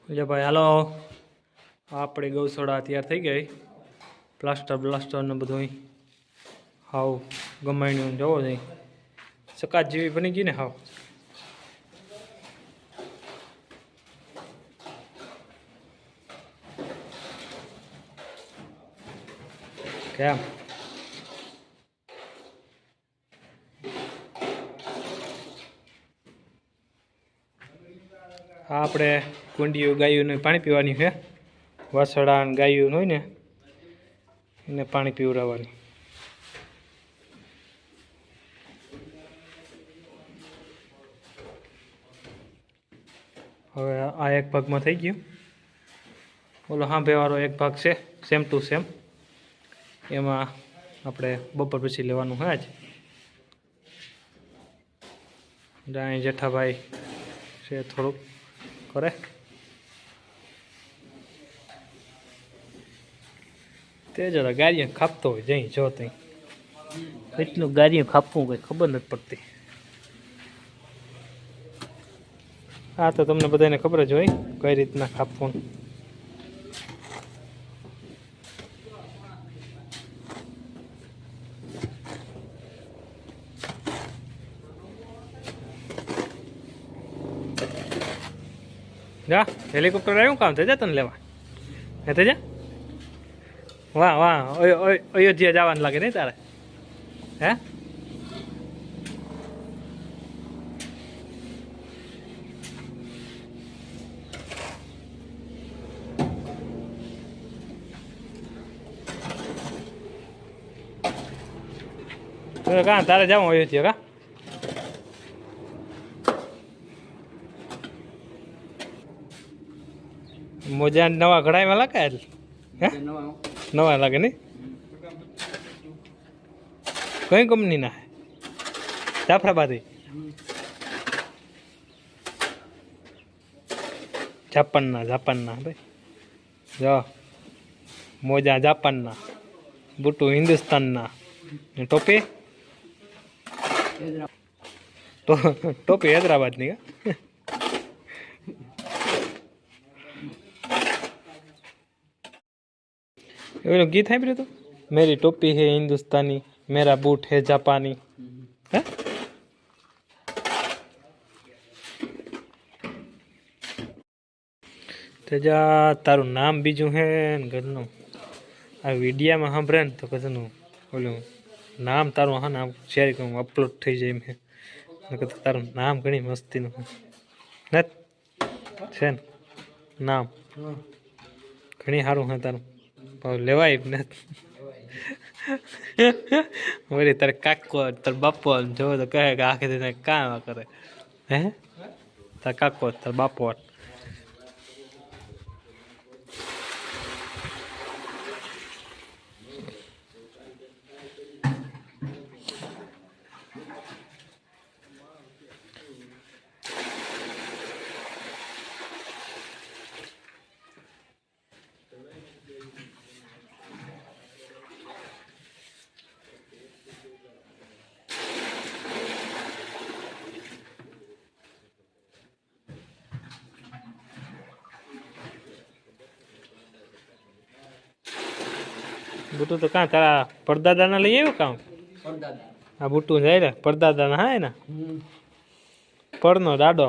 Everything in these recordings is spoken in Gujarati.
એટલે ભાઈ હાલો આપણી ગૌશાળા તૈયાર થઈ ગઈ. પ્લાસ્ટર ને બધું હાવ ગમાણ્યું જવો છે. સકાત જેવી બની ગઈ ને હાવ. કેમ આપણે કુંડીઓ ગાયોને પાણી પીવાની છે. વાસળા અને ગાયો હોય ને એને પાણી પીવડાવવાની. હવે આ એક ભાગમાં થઈ ગયું. ઓલો હાંભેવાળો એક ભાગ છે સેમ ટુ સેમ. એમાં આપણે બપોર પછી લેવાનું હોય જ. અહીં જેઠાભાઈ છે થોડુંક કરે. તે જરા ગાડીઓ ખાપતો હોય જઈ જો તઈ એટલું ગાડીઓ ખાપવું કંઈ ખબર નથી પડતી. હા તો તમને બધાને ખબર જ હોય કઈ રીતના ખાપવું. જા હેલિકોપ્ટર આવ્યું કામ થઈ જા તને લેવા હે થઈ જા. વાહ વાહ અયોધ્યા જવાનું લાગે નહીં તારે હે. કાં તારે જાઉં અયોધ્યા કા. મોજા નવા ઘડાઈમાં લાગે એટલે હે નવા લાગે નહીં. કઈ કંપનીના હે જાફરાબાદી જાપાનના ભાઈ જો મોજા જાપાનના બુટુ હિન્દુસ્તાનના ટોપી ટોપી હૈદરાબાદની કા. એવું ગીત સાંભળ્યું હતું મેરી ટોપી હે હિન્દુસ્તાની મેરા બૂટ હે જાપાની હે. તેજા તારું નામ બીજું હે ને ઘરનું આ વિડીયામાં સાંભળે ને તો કશનું ઓલું નામ તારું હા નામ શેર કરું અપલોડ થઈ જાય એમ હે. તારું નામ ઘણી મસ્તીનું હે છે ને નામ ઘણી સારું હે તારું લેવાય ને. વળી તારે કાકો તાર બાપો જો તો કહે કે આખી દિને કામ કરે હે. તાર કાકો તાર બાપો બુટું તો કાં તારા પરદાદાના લઈ આવ્યું કામ. આ બુટું જાય ને પરદાદાના હા એના પડનો દાડો.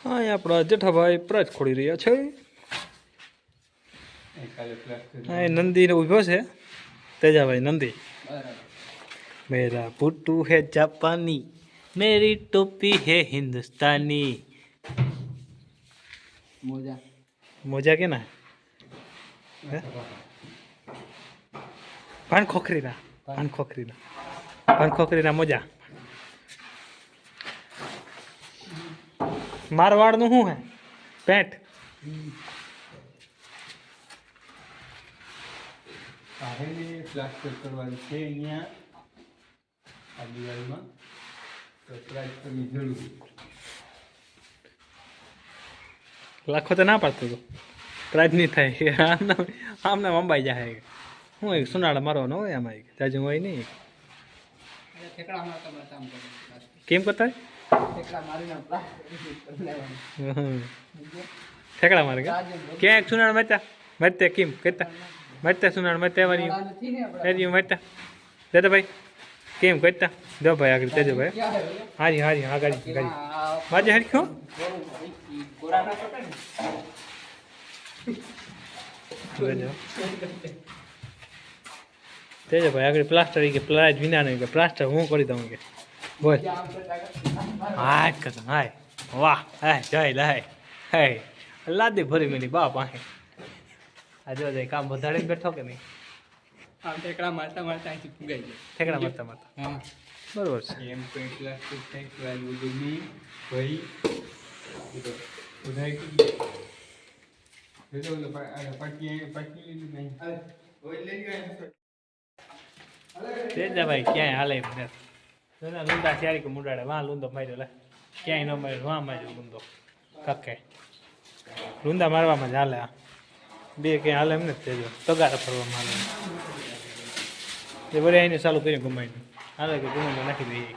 હા આપણા જેઠાભાઈ પ્રજ ખોડી રહ્યા છે. હા એ નંદીને ઊભો છે તેજાભાઈ નંદી. मेरा पुट्टू है जापानी मेरी टोपी है हिंदुस्तानी. मोजा मोजा के ना पान खोखरी ना मोजा. मारवाड़ નું શું હે પેન્ટ. પ્લાસ્ટર કરવાનું છે અહીંયા આ દિવાલમાં તો પ્લાસ્ટરની જરૂર. લાખો તો ના પાડતો તો પ્રાજ નહીં થાય આમને અંબાઈ જાય. હું એક સુનાળા મારવાનો હોય આમાં તાજું હોય નહીં. ઠેકડા મારતા મારતા આમ કરો. કેમ કરતા ઠેકડા મારીને ઠેકડા મારે ક્યાં એક સુનાળ મરતા કેમ કરતા મરતા સુનાળ મરતા વાળી હરી મરતા દાદા ભાઈ કેમ કરતા દો ભાઈ આગળ દેજો ભાઈ. હારી હારી હા ગાડી ગાડી માજે હારી ખો તેજો ભાઈ આગળ પ્લાસ્ટર કે પ્લાજ વિના નહીં કે પ્લાસ્ટર હું કરી દઉં કે બોલ. હા કદમ હાય વાહ હાય જય લાય હાય લાદી ભરી મેની બાપ આહે આ જો જાય કામ વધારે બેઠો કે નહીં. આમ ઠેકડા મારતા મારતા અહીંથી ફુગાઈ જાય. ઠેકડા મારતા મારતા હા બરોબર છે. એમ કોઈ પ્લાસ્ટિક ઠેકડા બધું નહીં ભાઈ ઉધાઈ તેજાભાઈ ક્યાંય હાલે નથી. લૂંદા શિયાળી કે મુડાડે વાં લૂંદો માર્યો લે ક્યાંય ન માર્યો વાં માર્યો લૂંદો કકે લૂંદા મારવામાં જ હાલે. આ બે ક્યાંય હાલે એમ નથી તેજો તગારા ફરવામાં હાલે. એ વળી આઈને ચાલુ કર્યું ગમાઈને હાલે કે ગુમાઈને નાખી દઈએ.